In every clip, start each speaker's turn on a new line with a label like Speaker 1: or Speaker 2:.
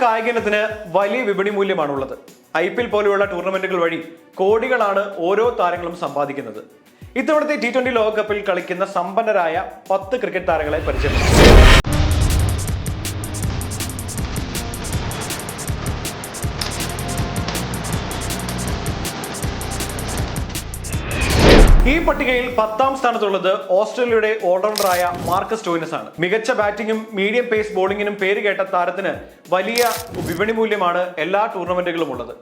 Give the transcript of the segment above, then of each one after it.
Speaker 1: കായിക ഇനത്തിന് വലിയ വിപണി മൂല്യമാണുള്ളത്. IPL പോലെയുള്ള ടൂർണമെന്റുകൾ വഴി കോടികളാണ് ഓരോ താരങ്ങളും സമ്പാദിക്കുന്നത്. ഇത്തവണത്തെ T20 ലോകകപ്പിൽ കളിക്കുന്ന സമ്പന്നരായ 10 ക്രിക്കറ്റ് താരങ്ങളെ പരിചയപ്പെടുത്തും. ഈ പട്ടികയിൽ 10ാം സ്ഥാനത്തുള്ളത് ഓസ്ട്രേലിയയുടെ ഓൾറൗണ്ടറായ മാർക്കസ് സ്റ്റോയിനസ് ആണ്. മികച്ച ബാറ്റിംഗും മീഡിയം പേസ് ബോളിംഗിനും പേര് കേട്ട താരത്തിന് വലിയ വിപണി മൂല്യമാണ് എല്ലാ ടൂർണമെന്റുകളും ഉള്ളത്.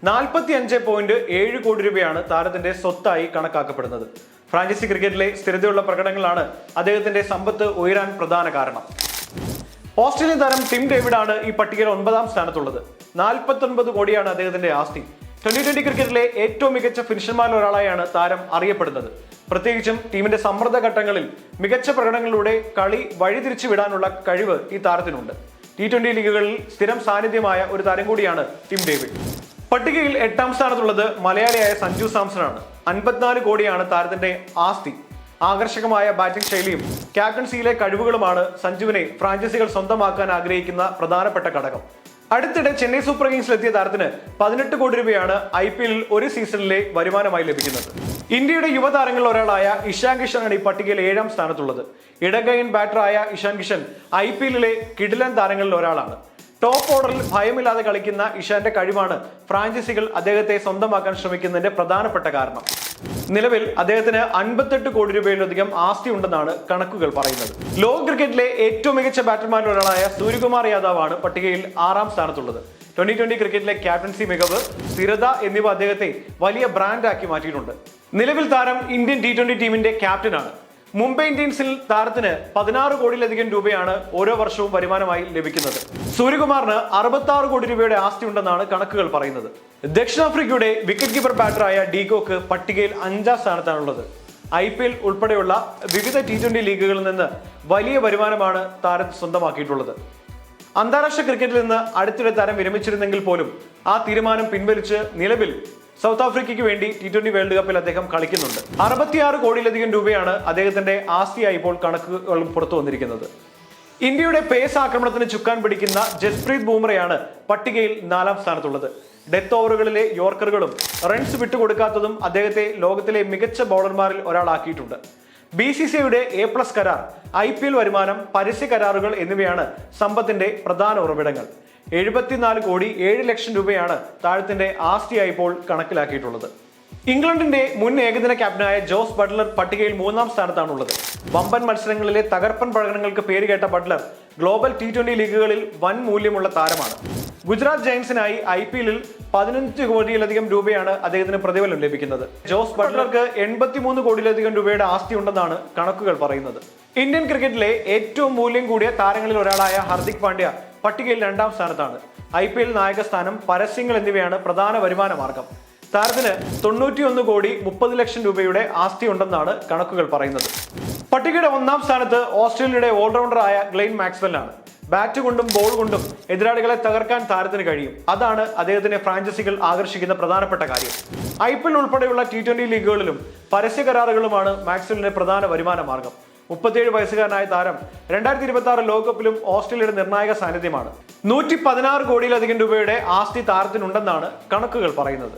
Speaker 1: 45.7 കോടി രൂപയാണ് താരത്തിന്റെ സ്വത്തായി കണക്കാക്കപ്പെടുന്നത്. ഫ്രാഞ്ചൈസി ക്രിക്കറ്റിലെ സ്ഥിരതയുള്ള പ്രകടനങ്ങളാണ് അദ്ദേഹത്തിന്റെ സമ്പത്ത് ഉയരാൻ പ്രധാന കാരണം. ഓസ്ട്രേലിയൻ താരം ടിം ഡേവിഡ് ആണ് ഈ പട്ടികയിൽ 9ാം സ്ഥാനത്തുള്ളത്. 49 കോടിയാണ് അദ്ദേഹത്തിന്റെ ആസ്തി. 2020 ക്രിക്കറ്റിലെ ഏറ്റവും മികച്ച ഫിനിഷർമാരിൽ ഒരാളായാണ് താരം അറിയപ്പെടുന്നത്. പ്രത്യേകിച്ചും ടീമിന്റെ സമ്മർദ്ദ ഘട്ടങ്ങളിൽ മികച്ച പ്രകടനങ്ങളിലൂടെ കളി വഴിതിരിച്ചു വിടാനുള്ള കഴിവ് ഈ താരത്തിനുണ്ട്. T20 ലീഗുകളിൽ സ്ഥിരം സാന്നിധ്യമായ ഒരു താരം കൂടിയാണ് ടിം ഡേവിഡ്. പട്ടികയിൽ 8ാം സ്ഥാനത്തുള്ളത് മലയാളിയായ സഞ്ജു സാംസൺ ആണ്. 54 കോടിയാണ് താരത്തിന്റെ ആസ്തി. ആകർഷകമായ ബാറ്റിംഗ് ശൈലിയും ക്യാപ്റ്റൻസിയിലെ കഴിവുകളുമാണ് സഞ്ജുവിനെ ഫ്രാഞ്ചൈസികൾ സ്വന്തമാക്കാൻ ആഗ്രഹിക്കുന്ന പ്രധാനപ്പെട്ട ഘടകം. അടുത്തിടെ ചെന്നൈ സൂപ്പർ കിങ്സിലെത്തിയ താരത്തിന് 18 കോടി രൂപയാണ് IPL ഒരു സീസണിലെ വരുമാനമായി ലഭിക്കുന്നത്. ഇന്ത്യയുടെ യുവതാരങ്ങളിൽ ഒരാളായ ഇഷാൻ കിഷനാണ് ഈ പട്ടികയിൽ 7ാം സ്ഥാനത്തുള്ളത്. ഇടകൈൻ ബാറ്ററായ ഇഷാൻ കിഷൻ IPL കിടിലൻ താരങ്ങളിൽ ഒരാളാണ്. ടോപ്പ് ഓർഡറിൽ ഭയമില്ലാതെ കളിക്കുന്ന ഇഷാന്റെ കഴിവാണ് ഫ്രാഞ്ചൈസികൾ അദ്ദേഹത്തെ സ്വന്തമാക്കാൻ ശ്രമിക്കുന്നതിന്റെ പ്രധാനപ്പെട്ട കാരണം. നിലവിൽ അദ്ദേഹത്തിന് 58 കോടി രൂപയിലധികം ആസ്തി ഉണ്ടെന്നാണ് കണക്കുകൾ പറയുന്നത്. ലോക ക്രിക്കറ്റിലെ ഏറ്റവും മികച്ച ബാറ്റർമാരിൽ ഒരാളായ സൂര്യകുമാർ യാദവ് ആണ് പട്ടികയിൽ 6ാം സ്ഥാനത്തുള്ളത്. 2020 ക്രിക്കറ്റിലെ ക്യാപ്റ്റൻസി മികവ്, സ്ഥിരത എന്നിവ അദ്ദേഹത്തെ വലിയ ബ്രാൻഡാക്കി മാറ്റിയിട്ടുണ്ട്. നിലവിൽ താരം ഇന്ത്യൻ T20 ടീമിന്റെ ക്യാപ്റ്റനാണ്. മുംബൈ ഇന്ത്യൻസിൽ താരത്തിന് 16 കോടിയിലധികം രൂപയാണ് ഓരോ വർഷവും വരുമാനമായി ലഭിക്കുന്നത്. സൂര്യകുമാറിന് 66 കോടി രൂപയുടെ ആസ്തി ഉണ്ടെന്നാണ് കണക്കുകൾ പറയുന്നത്. ദക്ഷിണാഫ്രിക്കയുടെ വിക്കറ്റ് കീപ്പർ ബാറ്ററായ ഡീകോക്ക് പട്ടികയിൽ 5ാം സ്ഥാനത്താണുള്ളത്. IPL ഉൾപ്പെടെയുള്ള വിവിധ T20 ലീഗുകളിൽ നിന്ന് വലിയ വരുമാനമാണ് താരം സ്വന്തമാക്കിയിട്ടുള്ളത്. അന്താരാഷ്ട്ര ക്രിക്കറ്റിൽ നിന്ന് അടുത്തിടെ താരം വിരമിച്ചിരുന്നെങ്കിൽ പോലും ആ തീരുമാനം പിൻവലിച്ച് നിലവിൽ സൗത്ത് ആഫ്രിക്കയ്ക്ക് വേണ്ടി T20 വേൾഡ് കപ്പിൽ അദ്ദേഹം കളിക്കുന്നുണ്ട്. 66 കോടിയിലധികം രൂപയാണ് അദ്ദേഹത്തിന്റെ ആസ്തിയായി ഇപ്പോൾ കണക്കുകൾ പുറത്തു വന്നിരിക്കുന്നത്. ഇന്ത്യയുടെ പേസ് ആക്രമണത്തിന് ചുക്കാൻ പിടിക്കുന്ന ജസ്പ്രീത് ബൂംറയാണ് പട്ടികയിൽ 4ാം സ്ഥാനത്തുള്ളത്. ഡെത്ത് ഓവറുകളിലെ യോർക്കറുകളും റൺസ് വിട്ടുകൊടുക്കാത്തതും അദ്ദേഹത്തെ ലോകത്തിലെ മികച്ച ബൗളർമാരിൽ ഒരാളാക്കിയിട്ടുണ്ട്. BCCIയുടെ A+ കരാർ, IPL വരുമാനം, പരസ്യ കരാറുകൾ എന്നിവയാണ് സമ്പത്തിന്റെ പ്രധാന ഉറവിടങ്ങൾ. 74 കോടി 7 ലക്ഷം രൂപയാണ് താരത്തിന്റെ ആസ്തിയായി ഇപ്പോൾ കണക്കിലാക്കിയിട്ടുള്ളത്. ഇംഗ്ലണ്ടിന്റെ മുൻ ഏകദിന ക്യാപ്റ്റനായ ജോസ് ബട്ട്ലർ പട്ടികയിൽ 3ാം സ്ഥാനത്താണുള്ളത്. വമ്പൻ മത്സരങ്ങളിലെ തകർപ്പൻ പ്രകടനങ്ങൾക്ക് പേരുകേട്ട ബട്ട്ലർ ഗ്ലോബൽ T20 ലീഗുകളിൽ വൻ മൂല്യമുള്ള താരമാണ്. ഗുജറാത്ത് ജയൻസിനായി IPL 15 കോടിയിലധികം രൂപയാണ് അദ്ദേഹത്തിന് പ്രതിഫലം ലഭിക്കുന്നത്. ജോസ് ബട്ട്ലർക്ക് 83 കോടിയിലധികം രൂപയുടെ ആസ്തി ഉണ്ടെന്നാണ് കണക്കുകൾ പറയുന്നത്. ഇന്ത്യൻ ക്രിക്കറ്റിലെ ഏറ്റവും മൂല്യം കൂടിയ താരങ്ങളിൽ ഒരാളായ ഹർദിക് പാണ്ഡ്യ പട്ടികയിൽ 2ാം സ്ഥാനത്താണ്. IPL നായക സ്ഥാനം, പരസ്യങ്ങൾ എന്നിവയാണ് പ്രധാന വരുമാന മാർഗം. താരത്തിന് 91 കോടി 30 ലക്ഷം രൂപയുടെ ആസ്തി ഉണ്ടെന്നാണ് കണക്കുകൾ പറയുന്നത്. പട്ടികയുടെ 1ാം സ്ഥാനത്ത് ഓസ്ട്രേലിയയുടെ ഓൾറൗണ്ടറായ ഗ്ലെൻ മാക്സ്വെൽ ആണ്. ബാറ്റ് കൊണ്ടും ബോൾ കൊണ്ടും എതിരാളികളെ തകർക്കാൻ താരത്തിന് കഴിയും. അതാണ് അദ്ദേഹത്തിനെ ഫ്രാഞ്ചൈസികൾ ആകർഷിക്കുന്ന പ്രധാനപ്പെട്ട കാര്യം. IPL ഉൾപ്പെടെയുള്ള T20 ലീഗുകളിലും പരസ്യ കരാറുകളുമാണ് മാക്സ്വെലിന്റെ പ്രധാന വരുമാന മാർഗം. 37 വയസ്സുകാരനായ താരം 2026 ലോകകപ്പിലും ഓസ്ട്രേലിയയുടെ നിർണായക സാന്നിധ്യമാണ്. 116 കോടിയിലധികം രൂപയുടെ ആസ്തി താരത്തിനുണ്ടെന്നാണ് കണക്കുകൾ പറയുന്നത്.